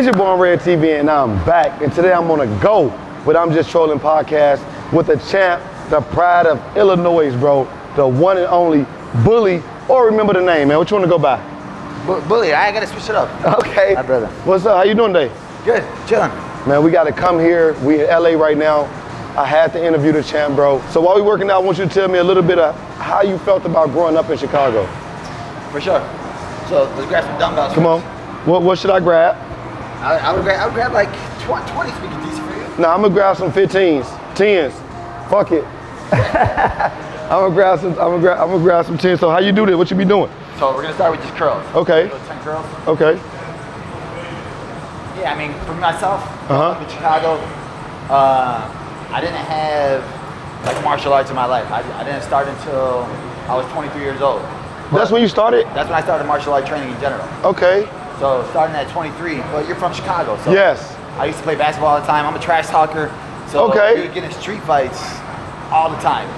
It's your boy on Red TV, and I'm back. And today I'm on a Go, but I'm just trolling podcast with the champ, the pride of Illinois, bro. The one and only Bully, or remember the name, man. What you want to go by? Bully, I gotta switch it up. Okay. My brother. What's up? How you doing today? Good, chilling. Man, we got to come here. We in LA right now. I had to interview the champ, bro. So while we working out, I want you to tell me a little bit of how you felt about growing up in Chicago. For sure. So let's grab some dumbbells. Come on. What should I grab? I would grab like 20s to be decent for you. Nah, I'm gonna grab some 15s, 10s. Fuck it. I'm gonna grab some 10s. So how you do this? What you be doing? So we're gonna start with just curls. Okay. 10 curls. Okay. Yeah, I mean, for myself, in Chicago, I didn't have like martial arts in my life. I didn't start until I was 23 years old. That's when you started? That's when I started martial art training in general. Okay. So starting at 23, but you're from Chicago, so yes. I used to play basketball all the time. I'm a trash talker, so we would get in street fights all the time.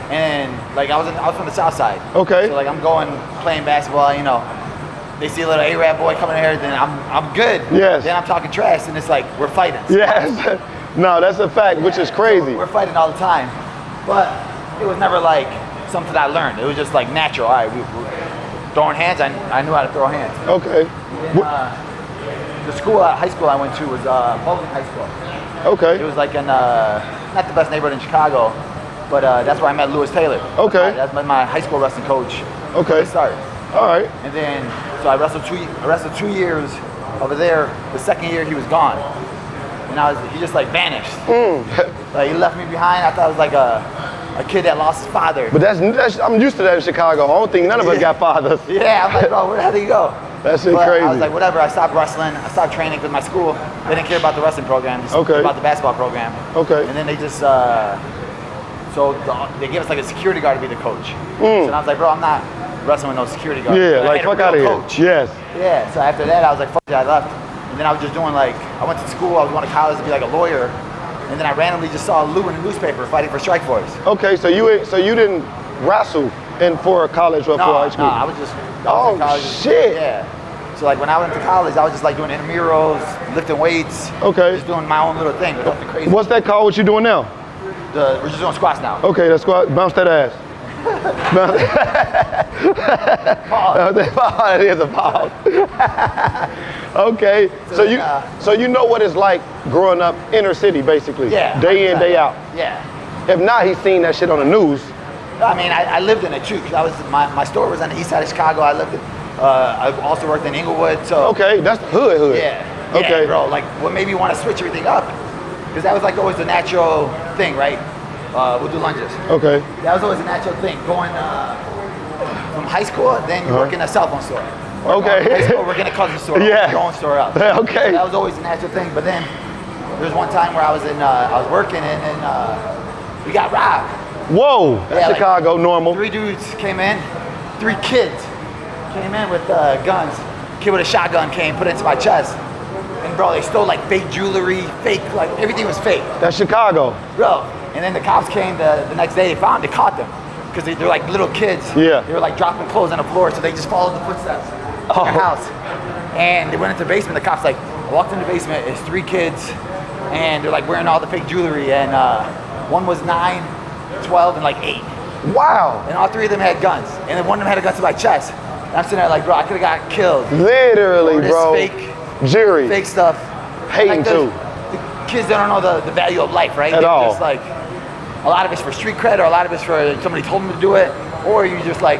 And like I was from the South Side. Okay. So like I'm going playing basketball, you know. They see a little Arab boy coming in here, then I'm good. Yes. Then I'm talking trash, and it's like we're fighting. Yes. No, that's a fact, which is crazy. So we're fighting all the time, but it was never like something I learned. It was just like natural. All right, we throwing hands. I knew how to throw hands. Okay. Then, the high school I went to was Bowling High School. Okay. It was like in not the best neighborhood in Chicago, but that's where I met Lewis Taylor. Okay. That's my high school wrestling coach. Okay. I started. All right. And then so I wrestled 2 years over there. The second year he was gone, and he just like vanished. Like he left me behind. I thought it was like a kid that lost his father. But that's I'm used to that in Chicago. I don't think none of us got fathers. Yeah, I'm like, bro, where the hell did he go? That shit But crazy. I was like, whatever. I stopped wrestling. I stopped training because my school, they didn't care about the wrestling program. Just about the basketball program. Okay. And then they just, they gave us like a security guard to be the coach. So I was like, bro, I'm not wrestling with no security guard. Yeah, But like fuck out of here. coach. Yes. Yeah. So after that, I was like, fuck it, I left. And then I was just doing like, I went to school. I was going to college to be like a lawyer. And then I randomly just saw Lou in the newspaper fighting for Strike Force. Okay, so you didn't wrestle for college or for high school? No, I was in college. Shit. Yeah. So like when I went to college, I was just like doing intramurals, lifting weights. Okay. Just doing my own little thing, but nothing crazy. What's that called? What you doing now? We're just doing squats now. Okay, that's squat. Bounce that ass. Pause. It is a pause. Okay, so you know what it's like growing up inner city, basically. Yeah. Day in, day out. Yeah. If not, he's seen that shit on the news. I mean, I lived in it too. Cause my store was on the east side of Chicago. I lived. I also worked in Inglewood. So. Okay, that's the hood. Yeah. Okay. Yeah, bro. Like, what made me want to switch everything up? Because that was like always the natural thing, right? We'll do lunges. Okay. That was always a natural thing. Going from high school, then you work in a cell phone store. Okay. High school, work in a cousin store. Yeah. Your own store up. Okay. So that was always a natural thing. But then there was one time where I was working and we got robbed. Whoa. That's like, Chicago, normal. 3 dudes came in. 3 kids came in with guns. Kid with a shotgun came, put it into my chest. And bro, they stole like fake jewelry, like everything was fake. That's Chicago. Bro, and then the cops came the next day, they caught them. Because they're like little kids. Yeah. They were like dropping clothes on the floor, so they just followed the footsteps of their house. And they went into the basement, the cops like, I walked in the basement, it's 3 kids, and they're like wearing all the fake jewelry, and one was 9, 12, and like 8. Wow. And all 3 of them had guns, and then one of them had a gun to my chest. And I'm sitting there like, bro, I could've got killed. Literally, bro. Fake jury. Fake stuff. Hating like too. The kids don't know the value of life, right? At all. Just like, a lot of it's for street cred, or a lot of it's for somebody told them to do it, or you just like,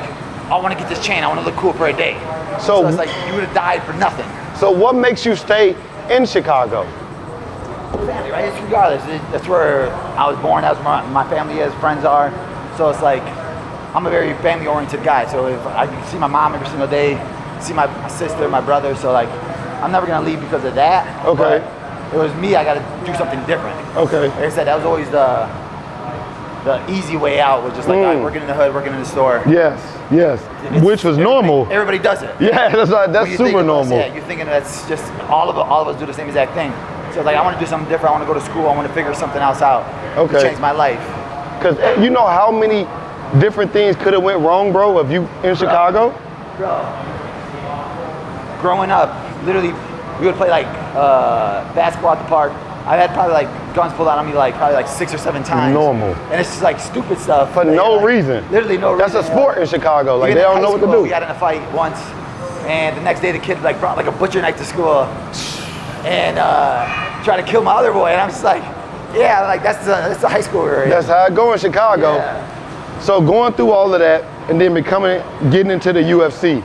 I want to get this chain, I want to look cool for a day. So it's like, you would have died for nothing. So what makes you stay in Chicago? Family, right? It's regardless. That's where I was born, that's where my family is, friends are. So it's like, I'm a very family-oriented guy. So if I can see my mom every single day, see my sister, my brother, so like, I'm never gonna leave because of that. Okay. But it was me, I gotta do something different. Okay. Like I said, that was always the easy way out, was just like, all right, working in the hood, working in the store. Yes, yes. Which was normal. Everybody does it. Yeah, that's super normal. Yeah, you're thinking that's just, all of us do the same exact thing. So like, I want to do something different, I want to go to school, I want to figure something else out. Okay. To change my life. Because you know how many different things could have went wrong, bro, if you in Chicago? Bro, growing up, literally We would play like basketball at the park. I had probably like guns pulled out on me like probably like 6 or 7 times. Normal. And it's just like stupid stuff. For no reason. Literally no reason. That's a sport in Chicago. Like they don't know what to do. We got in a fight once, and the next day the kid like brought like a butcher knife to school and tried to kill my other boy. And I'm just like, yeah, like that's the high school area. That's how it go in Chicago. Yeah. So going through all of that and then getting into the UFC,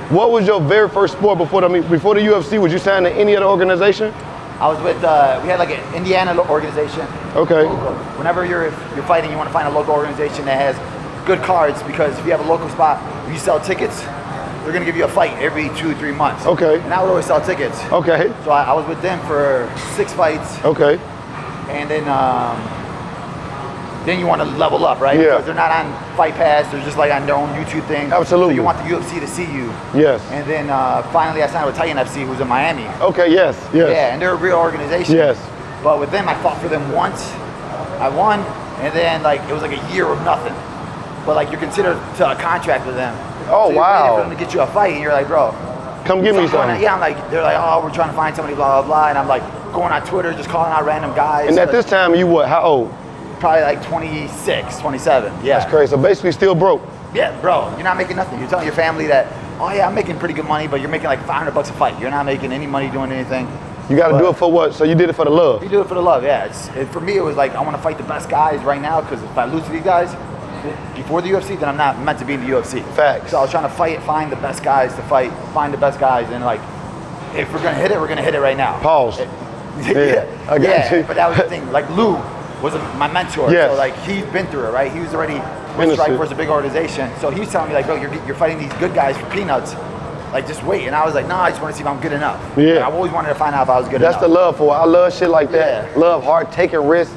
what was your very first sport before the UFC? Was you signed to any other organization? I was with, we had like an Indiana organization. Okay. Whenever you're fighting, you want to find a local organization that has good cards, because if you have a local spot, if you sell tickets, they're going to give you a fight every 2-3 months. Okay. And I would always sell tickets. Okay. So I was with them for 6 fights. Okay. And then you want to level up, right? Yeah. Because they're not on Fight Pass, they're just like on their own YouTube thing. Absolutely. So you want the UFC to see you. Yes. And then finally I signed with Titan FC, who's in Miami. Okay, yes, yes. Yeah, and they're a real organization. Yes. But with them, I fought for them once. I won, and then like it was like a year of nothing. But like you're considered to a contract with them. Oh, so you're wow. waiting for them to get you a fight, and you're like, bro, come give me something. Yeah, I'm like, they're like, oh, we're trying to find somebody, blah, blah, blah. And I'm like going on Twitter, just calling out random guys. And at this time, you what, how old? Probably like 26, 27, yeah. That's crazy, so basically still broke. Yeah, bro, you're not making nothing. You're telling your family that, oh yeah, I'm making pretty good money, but you're making like $500 a fight. You're not making any money doing anything. You gotta do it for what? So you did it for the love? You do it for the love, yeah. For me, it was like, I want to fight the best guys right now, because if I lose to these guys before the UFC, then I'm not meant to be in the UFC. Facts. So I was trying to find the best guys to fight, find the best guys, and like, if we're gonna hit it, we're gonna hit it right now. Pause. Yeah, I got you. But that was the thing. Like Lou was my mentor, yes. so like he's been through it, right? He was already with Strikeforce, a big organization, so he was telling me like, bro, you're fighting these good guys for peanuts. Like just wait, and I was like, no, I just want to see if I'm good enough. Yeah. Like, I've always wanted to find out if I was good enough. That's the love for it. I love shit like that. Yeah. Love hard taking risks.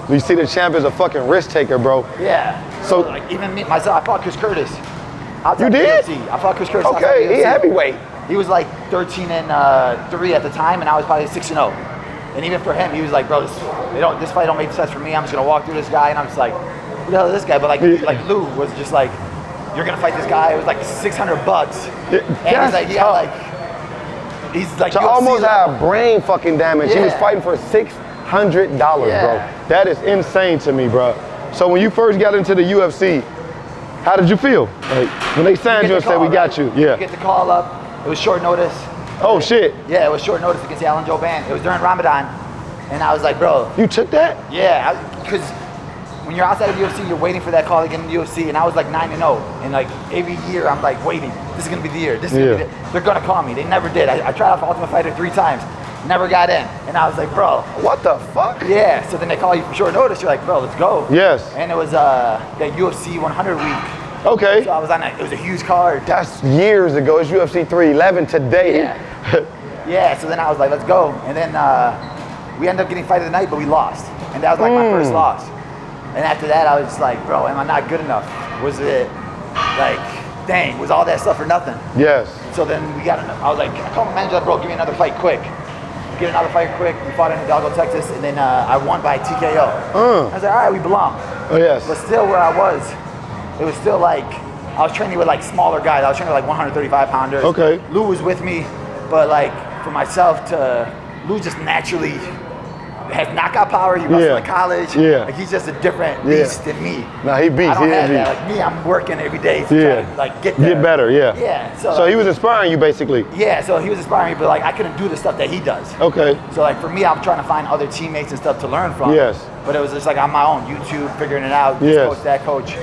You see the champ is a fucking risk taker, bro. Yeah. So like even me myself, I fought Chris Curtis. You did? UFC. I fought Chris Curtis. Okay, he heavyweight. He was like 13-3 at the time, and I was probably 6-0. And even for him, he was like, bro, this fight don't make sense for me. I'm just gonna walk through this guy, and I'm just like, who the hell is this guy? But like Lou was just like, you're gonna fight this guy. It was like $600, and he's like, yeah, like, he's like, to UFC almost level. have brain fucking damage. Yeah. He was fighting for $600, bro. Yeah. That is insane to me, bro. So when you first got into the UFC, how did you feel? Like when they signed you and said, we got you? Yeah. You get the call up. It was short notice. Oh shit. Yeah, it was short notice against Alan Joe Ban. It was during Ramadan, and I was like, bro. You took that? Yeah, because when you're outside of the UFC, you're waiting for that call to get in the UFC, and I was like 9-0, and like every year I'm like waiting. This is gonna be the year. This is gonna be the, they're gonna call me. They never did. I tried out for Ultimate Fighter 3 times, never got in, and I was like, bro. What the fuck? Yeah. So then they call you for short notice. You're like, bro, let's go. Yes. And it was that UFC 100 week. Okay. So I was on it. It was a huge card. That's years ago. It's UFC 311 today. Yeah. Yeah, so then I was like, let's go. And then we ended up getting fight of the night, but we lost. And that was like my first loss. And after that, I was just like, bro, am I not good enough? Was it like, dang, was all that stuff for nothing? Yes. So then I was like, I called my manager, bro, give me another fight quick. Get another fight quick. We fought in Hidalgo, Texas, and then I won by TKO. I was like, all right, we belong. Oh, yes. But still where I was, it was still like, I was training with like smaller guys. I was training with like 135 pounders. Okay. Lou was with me, but like for myself Lou just naturally has knockout power. He wrestled in college. Yeah. Like he's just a different beast than me. Nah, he beats. I don't He have is that. Like me, I'm working every day to try to like get there. Get better, yeah. Yeah. So he was inspiring you basically. Yeah, so he was inspiring me, but like I couldn't do the stuff that he does. Okay. So like for me, I'm trying to find other teammates and stuff to learn from. Yes. But it was just like on my own, YouTube, figuring it out, this Yes. coach, that coach.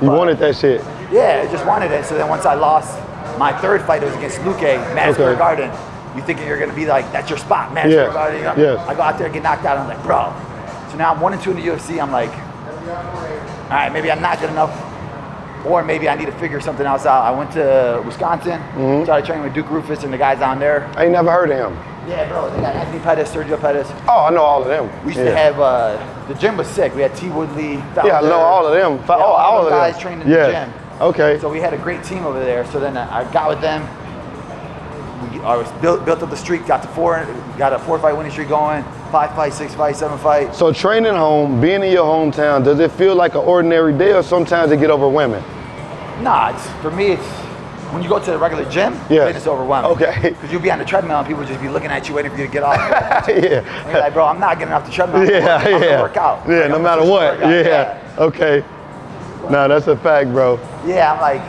You wanted that shit. Yeah, I just wanted it. So then once I lost my third fight, it was against Luque, Madison Square Garden. You thinking you're gonna be like, that's your spot, Madison Square Garden. You know? Yes. I go out there and get knocked out, and I'm like, bro. So now I'm 1-2 in the UFC. I'm like, all right, maybe I'm not good enough, or maybe I need to figure something else out. I went to Wisconsin, started training with Duke Rufus and the guys down there. I ain't never heard of him. Yeah, bro. They got Anthony Pettis, Sergio Pettis. Oh, I know all of them. We used to have, the gym was sick. We had T. Woodley. Yeah, I know all of them. Yeah, all of the them. guys trained in the gym. Okay. So we had a great team over there. So then I got with them. I was built up the streak, got a 4-fight winning streak going, 5 fights, 6 fights, 7 fights. So training home, being in your hometown, does it feel like an ordinary day or sometimes it get overwhelming? Nah, for me, when you go to the regular gym, Yes. it's overwhelming. Okay. Because you'll be on the treadmill and people just be looking at you waiting for you to get off. Yeah. And you're like, bro, I'm not getting off the treadmill. Yeah, I'm gonna yeah. work out. Yeah, Like, no I'm matter gonna what. work out. Yeah. Okay. No, that's a fact, bro. Yeah, I'm like,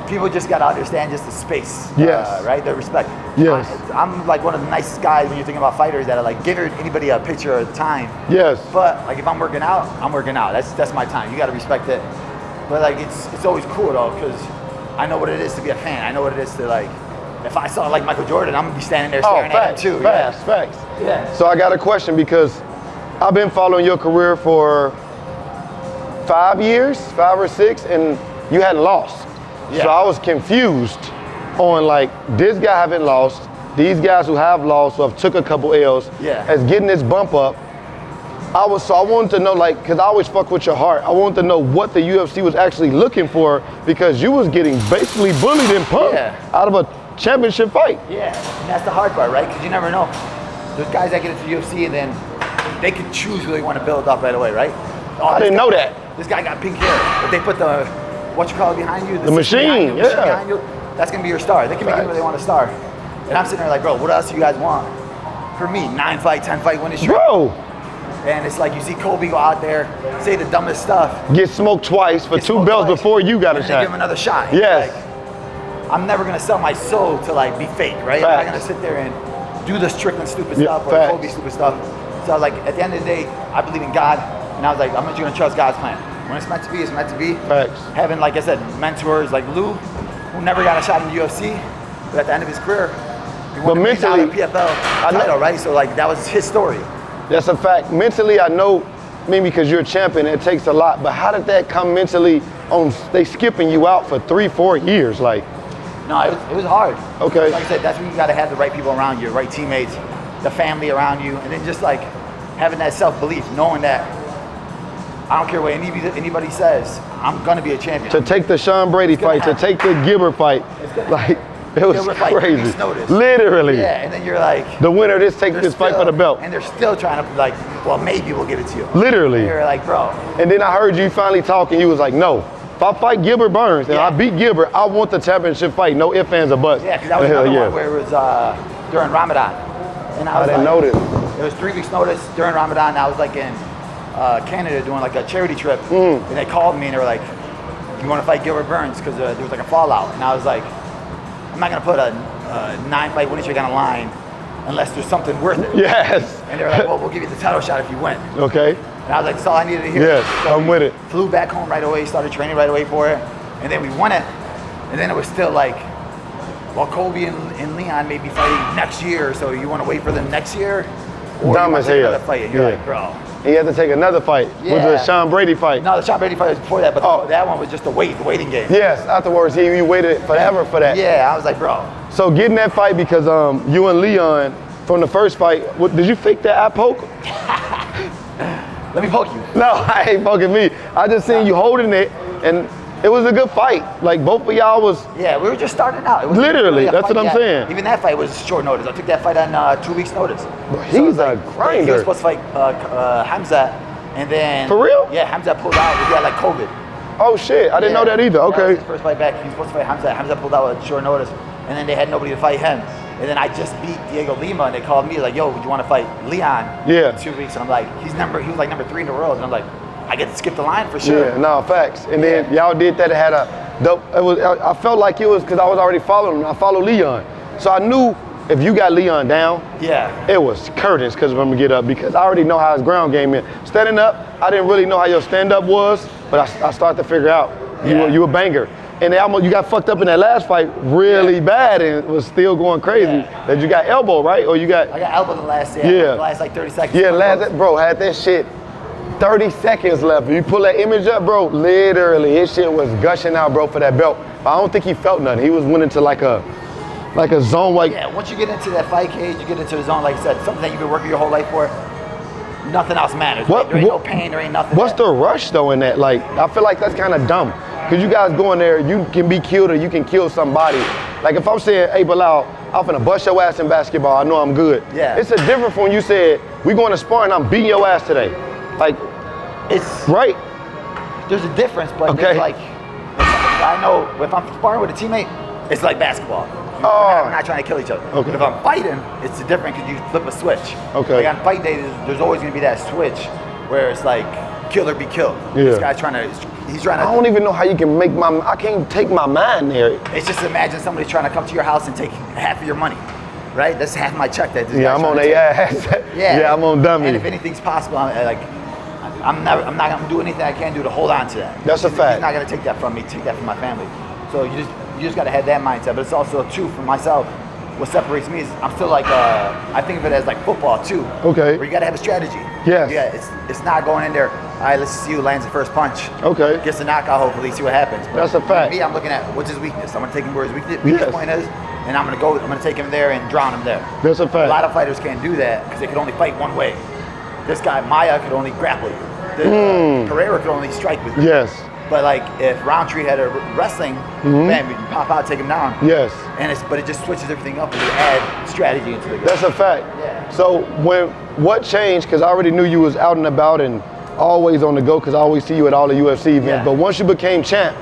people just gotta understand just the space. Yes. Right? The respect. Yes. I'm like one of the nicest guys when you're thinking about fighters that are like, give anybody a picture of time. Yes. But like if I'm working out, I'm working out. That's my time. You gotta respect it. But like it's always cool though, because I know what it is to be a fan. I know what it is to like, if I saw like Michael Jordan, I'm gonna be standing there staring at him too. Facts. Yeah. So I got a question because I've been following your career for 5 years, 5 or 6, and you hadn't lost. Yeah. So I was confused on like, this guy haven't lost, these guys who have lost or have took a couple L's, as getting this bump up. I wanted to know, like, because I always fuck with your heart. I wanted to know what the UFC was actually looking for, because you was getting basically bullied and punked out of a championship fight. Yeah, and that's the hard part, right? Because you never know. There's guys that get into the UFC and then they can choose who they want to build up right away, right? I didn't know that. This guy got pink hair. If they put the, what you call it behind you? The machine, machine behind you, that's going to be your star. They can make it where they want to star. And I'm sitting there like, bro, what else do you guys want? For me, 9-fight, 10-fight winning streak. Bro. And it's like you see Kobe go out there, say the dumbest stuff. Get smoked twice for 2 belts before you got a shot. And give him another shot. Yes. Like, I'm never gonna sell my soul to like be fake, right? I'm not gonna sit there and do the Strickland stupid stuff or the Kobe stupid stuff. So I was like, at the end of the day, I believe in God, and I was like, I'm just gonna trust God's plan. When it's meant to be, it's meant to be. Facts. Having, like I said, mentors like Lou, who never got a shot in the UFC, but at the end of his career, he won the $1 million PFL title, right? So like that was his story. That's a fact. Mentally, I know, maybe because you're a champion, it takes a lot. But how did that come mentally on? They skipping you out for 3-4 years, like. No, it was hard. Okay. Like I said, that's when you got to have the right people around you, right teammates, the family around you, and then just like having that self-belief, knowing that I don't care what anybody says, I'm gonna be a champion. To take the Sean Brady fight, to take the Gilbert fight, like it was crazy. Literally. Yeah, and then you're like, the winner just take this fight for the belt. And they're still trying to like, well, maybe we'll give it to you. Literally. And you're like, bro. And then I heard you finally talking. You was like, no. If I fight Gilbert Burns and I beat Gilbert, I want the championship fight. No ifs, ands, or buts. Yeah, because that was another one where it was during Ramadan. And I didn't know this. It was 3 weeks notice during Ramadan. I was like in Canada doing like a charity trip. And they called me and they were like, you want to fight Gilbert Burns? Because there was like a fallout. And I was like, I'm not going to put a 9-fight winning streak on the line unless there's something worth it. Yes. And they were like, well, we'll give you the title shot if you win. Okay. And I was like, that's all I needed to hear. Yes, So I'm with it. Flew back home right away, started training right away for it. And then we won it. And then it was still like, well, Kobe and Leon may be fighting next year, so you want to wait for them next year? Or Dumb you want as to take hell. another fight? And you're like, bro. And you had to take another fight. Was the Sean Brady fight? No, the Sean Brady fight was before that, but that one was just the waiting game. Yes, afterwards, you waited forever for that. Yeah, I was like, bro. So getting that fight because you and Leon, from the first fight, did you fake that eye poke? Let me poke you. No, I ain't poking me. I just seen you holding it, and it was a good fight. Like both of y'all was. Yeah, we were just starting out. It was literally, that's what I'm saying. Even that fight was short notice. I took that fight on 2 weeks notice. He's a grinder. He was supposed to fight Hamza, and then. For real? Yeah, Hamza pulled out. He had like COVID. Oh shit, I didn't know that either. Okay. That was his first fight back. He was supposed to fight Hamza. Hamza pulled out with short notice, and then they had nobody to fight him. And then I just beat Diego Lima, and they called me like, "Yo, would you want to fight Leon?" Yeah. In 2 weeks, and I'm like, he was like number 3 in the world, and I'm like, I get to skip the line for sure. Yeah, no, facts. And then y'all did that. It had a dope. I felt like it was because I was already following him. I follow Leon, so I knew if you got Leon down, it was curtains because I'm gonna get up because I already know how his ground game is. Standing up, I didn't really know how your stand up was, but I started to figure out you a banger. And you got fucked up in that last fight really bad and was still going crazy. That you got elbow, right? Or you got? I got elbow the last the last like 30 seconds. Yeah, bro, had that shit 30 seconds left. You pull that image up, bro, literally, his shit was gushing out, bro, for that belt. But I don't think he felt nothing. He was went into like a zone like. Yeah, once you get into that fight cage, you get into the zone, like I said, something that you've been working your whole life for, nothing else matters. There ain't no pain, there ain't nothing. What's the rush though in that? Like, I feel like that's kind of dumb. Because you guys go in there, you can be killed or you can kill somebody. Like if I'm saying, hey Belal, I'm finna bust your ass in basketball, I know I'm good. Yeah. It's a difference when you said, we going to spar and I'm beating your ass today. Like, it's right? There's a difference, but okay. there's like I know if I'm sparring with a teammate, it's like basketball. We're not trying to kill each other. Okay. But if I'm fighting, it's different because you flip a switch. Okay. Like on fight day, there's always going to be that switch where it's like kill or be killed. Yeah. This guy's he's trying to. I don't even know how you can I can't take my mind there. It's just imagine somebody trying to come to your house and take half of your money, right? That's half my check that this Yeah, guy's I'm on trying to their take. ass. Yeah, I'm on dummy. And if anything's possible, I'm not going to do anything I can do to hold on to that. That's a fact. He's not going to take that from me, take that from my family. So you just got to have that mindset. But it's also too for myself. What separates me is I'm still like I think of it as like football too. Okay. Where you got to have a strategy. Yes. Yeah. It's not going in there. All right, let's see who lands the first punch. Okay. Gets a knockout. Hopefully, see what happens. But That's a fact. Me, I'm looking at what's his weakness. I'm gonna take him where his weakness point is, and I'm gonna take him there and drown him there. That's a fact. A lot of fighters can't do that because they can only fight one way. This guy Maya could only grapple you. Pereira could only strike with you. Yes. But like if Roundtree had a wrestling, bam, you can pop out, take him down. Yes. But it just switches everything up and you add strategy into the game. That's a fact. Yeah. So what changed? Because I already knew you was out and about and always on the go. Because I always see you at all the UFC events. Yeah. But once you became champ,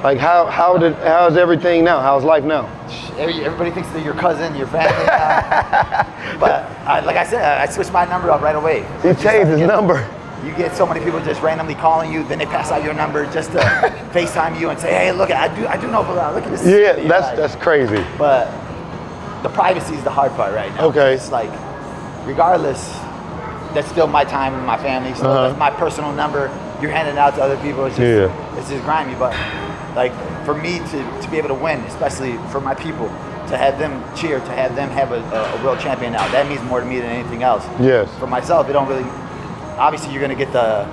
like how's everything now? How's life now? Everybody thinks they're your cousin, your family. But like I said, I switched my number up right away. He changed his number. You get so many people just randomly calling you, then they pass out your number just to FaceTime you and say, hey, look, I do know Belal. Look at this. Yeah, that's crazy. But the privacy is the hard part right now. Okay. It's like, regardless, that's still my time and my family. So that's my personal number. You're handing it out to other people. It's just grimy. But like for me to be able to win, especially for my people, to have them cheer, to have them have a world champion now, that means more to me than anything else. Yes. For myself, it don't really. Obviously, you're gonna get the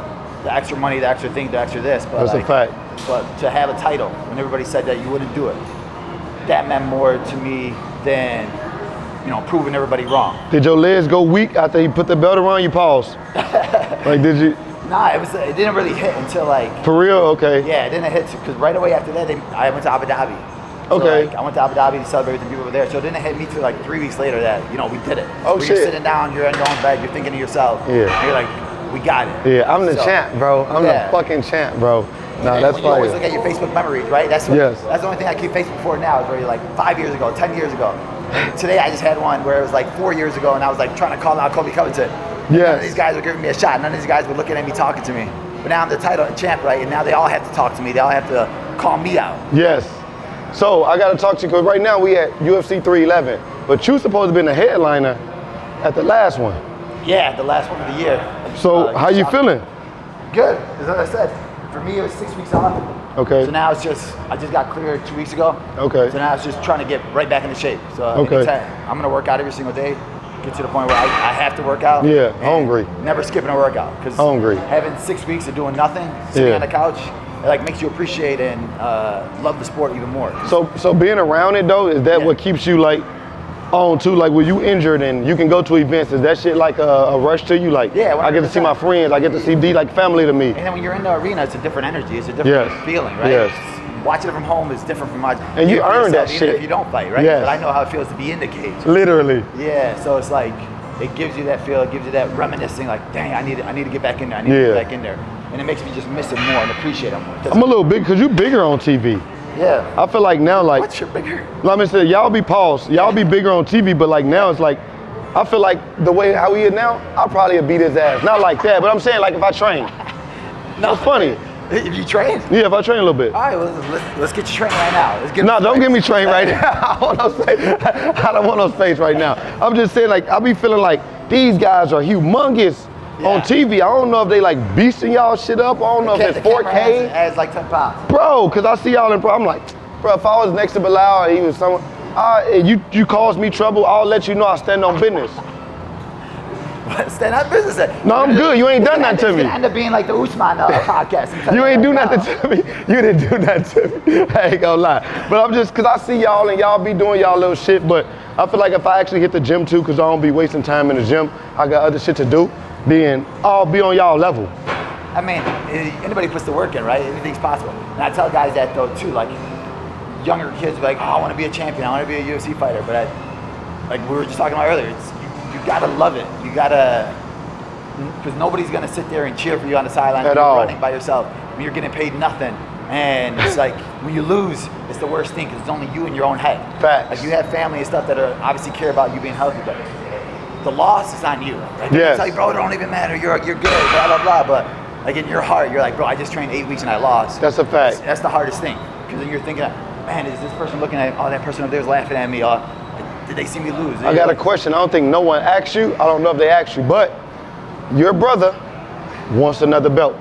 extra money, the extra thing, the extra this. But That's a fact. But to have a title, when everybody said that you wouldn't do it, that meant more to me than proving everybody wrong. Did your legs go weak after he put the belt around you? Pause. Like did you? Nah, it didn't really hit until like. For real? Okay. Yeah, it didn't hit because right away after that, I went to Abu Dhabi. So Okay. I went to Abu Dhabi to celebrate with the people over there. So it didn't hit me till like 3 weeks later that we did it. Oh, Where shit. You're sitting down, you're in your own bed, you're thinking to yourself. Yeah. And you're like, we got it. Yeah, I'm the champ, bro. I'm the fucking champ, bro. No, that's You always fire. look at your Facebook memories, right? That's the only thing I keep Facebook for now. Is where you're like 5 years ago, 10 years ago. Today I just had one where it was like 4 years ago, and I was like trying to call out Kobe Covington. None of these guys were giving me a shot. None of these guys were looking at me, talking to me. But now I'm the title champ, right? And now they all have to talk to me. They all have to call me out. Yes. So I got to talk to you because right now we at UFC 311, but you supposed to be the headliner at the last one. Yeah, the last one of the year. So how you feeling? Good. As I said, for me it was 6 weeks off. Okay. So now I just got cleared 2 weeks ago. Okay. So now it's just trying to get right back into shape. So anytime, I'm gonna work out every single day. Get to the point where I have to work out. Yeah, hungry. Never skipping a workout. Because hungry. Having 6 weeks of doing nothing, sitting on the couch, it like makes you appreciate and love the sport even more. So being around it though, is that what keeps you like on to, like when you injured and you can go to events, is that shit like a rush to you? Like, yeah, I get to see my friends, I get to see like family to me. And then when you're in the arena, it's a different energy, it's a different feeling, right? Yes. Watching it from home is different from watching. And you earn that shit. Even if you don't fight, right? Yes. But I know how it feels to be in the cage. Literally. Yeah, so it's like, it gives you that feel, it gives you that reminiscing, like, dang, I need to get back in there, I need to get back in there. And it makes me just miss it more and appreciate it more. I'm a little big, because you bigger on TV. Yeah. I feel like now, like, What's your bigger? Let me say, y'all be paused. Y'all be bigger on TV, but like now it's like, I feel like the way how he is now, I'll probably beat his ass. Not like that, but I'm saying like if I train. No, it's funny. If you train? Yeah, if I train a little bit. All right, well, let's get you trained right now. Let's get no, don't get me trained right now. I don't want no space right now. I'm just saying, like, I be feeling like these guys are humongous on TV. I don't know if they like beasting y'all shit up. I don't know if it's 4K. Adds like 10 pounds. Bro, because I see y'all in I'm like, bro, if I was next to Belal and he was someone, you cause me trouble, I'll let you know I stand on business. Stand on business. No, I'm good. You ain't done that to me. It's gonna end up being like the Usman podcast. You ain't do nothing to me. You didn't do nothing to me. I ain't gonna lie. But I'm just, because I see y'all and y'all be doing y'all little shit, but I feel like if I actually hit the gym too, because I don't be wasting time in the gym, I got other shit to do, then I'll be on y'all level. I mean, anybody puts the work in, right? Anything's possible. And I tell guys that though too, like younger kids be like, oh, I want to be a champion, I want to be a UFC fighter, but like we were just talking about earlier, you gotta love it. You gotta, because nobody's gonna sit there and cheer for you on the sideline at all, running by yourself. When you're getting paid nothing, And it's like, when you lose, it's the worst thing because it's only you in your own head. Facts. Like, you have family and stuff that are obviously care about you being healthy, but the loss is on you. Like, they Yes. tell you, bro, it don't even matter. You're good, blah, blah, blah. But like, in your heart, you're like, bro, I just trained 8 weeks and I lost. That's a fact. That's the hardest thing. Because then you're thinking, man, is this person looking at, oh, that person over there is laughing at me. Did they see me lose? I got a question. I don't think no one asked you. I don't know if they asked you, but your brother wants another belt.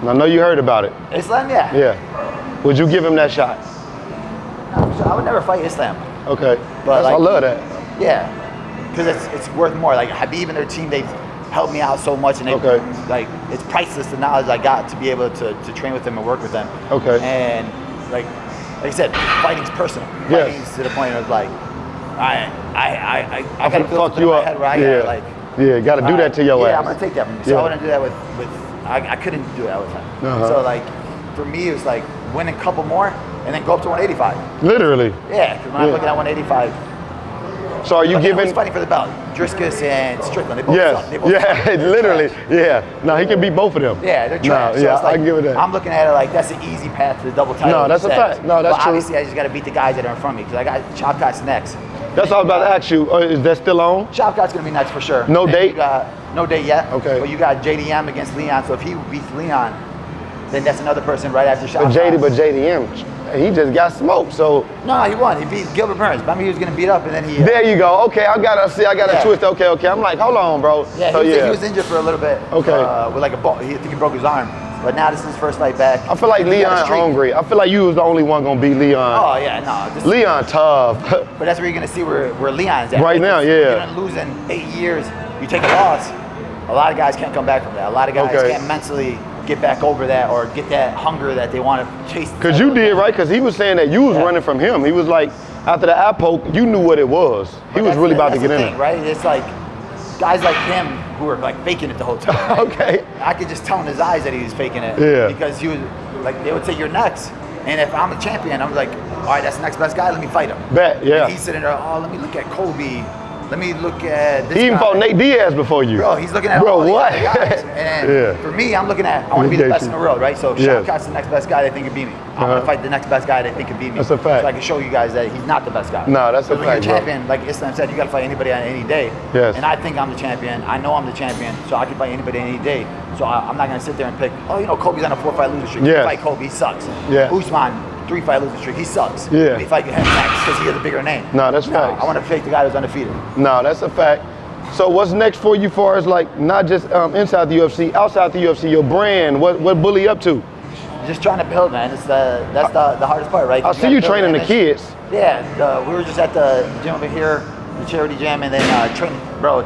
And I know you heard about it. Islam, yeah. Yeah. Would you give him that shot? No, so I would never fight Islam. Okay. But I love that. Yeah. Because it's worth more. Like, Habib and their team, they've helped me out so much, and like, it's priceless, the knowledge I got to be able to train with them and work with them. Okay. And like I said, fighting's personal. Yes. Fighting's to the point of like, I gotta fuck build you in my up. head where I Yeah. gotta like. Yeah, got to do that to your ass. Yeah, I'm gonna take that from you. So I wouldn't do that with I couldn't do that with him. So like, for me, it was like win a couple more and then go up to 185. Literally. Yeah, because when I'm looking at 185. So are you giving? Who's fighting for the belt? Driscus and Strickland. They both Yes. suck. They both Yeah. suck. Literally. Yeah. No, he can beat both of them. Yeah, they're trash. No, So yeah, it's like, I can give it that. I'm looking at it like that's an easy path to the double title. No, that's a status. fact. No, that's but true. Obviously, I just got to beat the guys that are in front of me because I got Shavkat's next. That's all I was about to ask you. Is that still on? Shavkat's going to be next for sure. No Then date? You got, no date yet. Okay. But you got JDM against Leon. So if he beats Leon, then that's another person right after Shavkat. But JDM, he just got smoked. So No, he won. He beat Gilbert Burns. Remember, he was going to beat up, and then he. there you go. Okay, I got Yeah. a twist. Okay. I'm like, hold on, bro. Yeah, So, he was injured for a little bit. Okay. With like a ball. I think he broke his arm. But now this is his first fight back. I feel like He got a Leon streak. hungry. I feel like you was the only one gonna beat Leon. Oh yeah, no. Leon tough. But that's where you're gonna see where Leon's at. Right now, yeah. You don't lose in 8 years. You take a loss. A lot of guys can't come back from that. A lot of guys Okay. can't mentally get back over that or get that hunger that they want to chase. Cause you did, right? Cause he was saying that you was running from him. He was like, after the eye poke, you knew what it was. He was really about to get in thing, it. right? It's like guys like him who are like faking it the whole time. Right? Okay. I could just tell in his eyes that he was faking it. Yeah. Because he was like, they would say you're next, and if I'm the champion, I'm like, all right, that's the next best guy. Let me fight him. Bet, yeah. And he's sitting there. Oh, let me look at Kobe. Let me look at this He even guy. fought Nate Diaz before you. Bro, he's looking at Bro, all these what? other guys. And Yeah. for me, I'm looking at, I want to be the best in the world, right? So if Yes. Shavkat's the next best guy, they think can beat me. I'm going to fight the next best guy, they think can beat me. That's a fact. So I can show you guys that he's not the best guy. No, that's a Because fact, when bro. you're champion, like Islam said, you got to fight anybody on any day. Yes. And I think I'm the champion. I know I'm the champion, so I can fight anybody any day. So I'm not going to sit there and pick, oh, you know, Kobe's on a 4-fight losing streak. Yes. You fight Kobe, he sucks. Yeah. Usman, 3-fight losing streak, he sucks. Yeah. Let me fight him next because he has a bigger name. No, that's facts. I want to fight the guy who's undefeated. No, that's a fact. So what's next for you, far as like not just inside the UFC, outside the UFC, your brand? What Bully up to? Just trying to build, man. That's the hardest part, right? I see you training the kids. Yeah, we were just at the gym over here, the charity gym, and then training. Bro,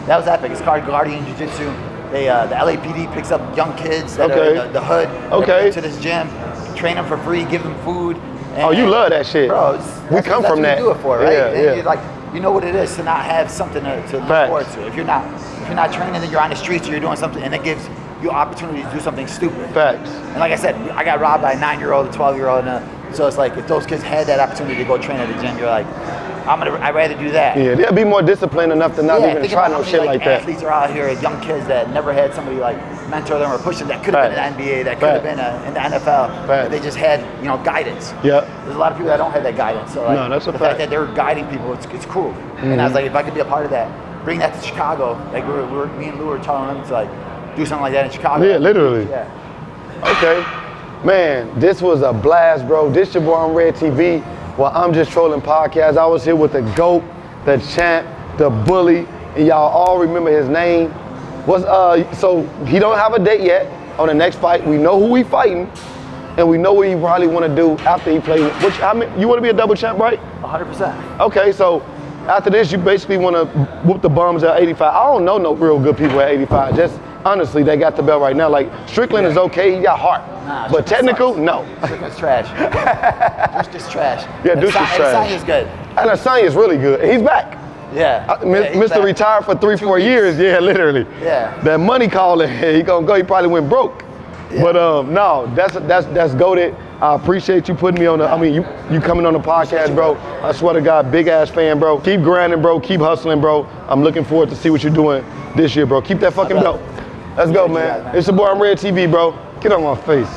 that was epic. It's called Guardian Jiu-Jitsu. The LAPD picks up young kids that are in the hood. Okay. To this gym, train them for free, give them food. Oh, you love that shit. Bro, we come from that. That's what you do it for, right? Yeah, And yeah. you're like, you know what it is to not have something to look Facts. forward to. If you're not training, then you're on the streets or you're doing something, and it gives you opportunity to do something stupid. Facts. And like I said, I got robbed by a 9-year-old, a 12-year-old, so it's like if those kids had that opportunity to go train at the gym, you're like, I'd rather do that. Yeah, they'll be more disciplined enough to not even think try about no how many, shit like that. Athletes are out here, young kids that never had somebody like mentor them or push them. That could have been in the NBA, that could have been in the NFL. But they just had guidance. Yeah. There's a lot of people that don't have that guidance. So like, No, that's a the fact. fact that they're guiding people, it's cool. And I was like, if I could be a part of that, bring that to Chicago. Like me and Lou were telling them to like do something like that in Chicago. Yeah, literally. Yeah. Okay. Man, this was a blast, bro. This your boy on Red TV. Well, I'm just trolling podcast. I was here with the GOAT, the champ, the bully, and y'all all remember his name. So he don't have a date yet on the next fight. We know who we fighting, and we know what he probably want to do after he plays. You want to be a double champ, right? 100%. Okay, so after this, you basically want to whoop the bums at 85. I don't know no real good people at 85. Just honestly, they got the belt right now. Like Strickland is okay, he got heart. Nah, but technical, sucks. no. Strickland's trash. Deuce is trash. Yeah, Deuce is trash. Asanya's good. And Asanya is really good. He's back. Yeah. Mr. back. Retired for 3-4 years. Yeah, literally. Yeah. That money calling, he gonna go. He probably went broke. Yeah. But no, that's goated. I appreciate you putting me on the. I mean, you coming on the podcast, bro. I swear to God, big ass fan, bro. Keep grinding, bro. Keep hustling, bro. I'm looking forward to see what you're doing this year, bro. Keep that fucking belt. Let's go, man. It's your boy on Red TV, bro. Get on my face.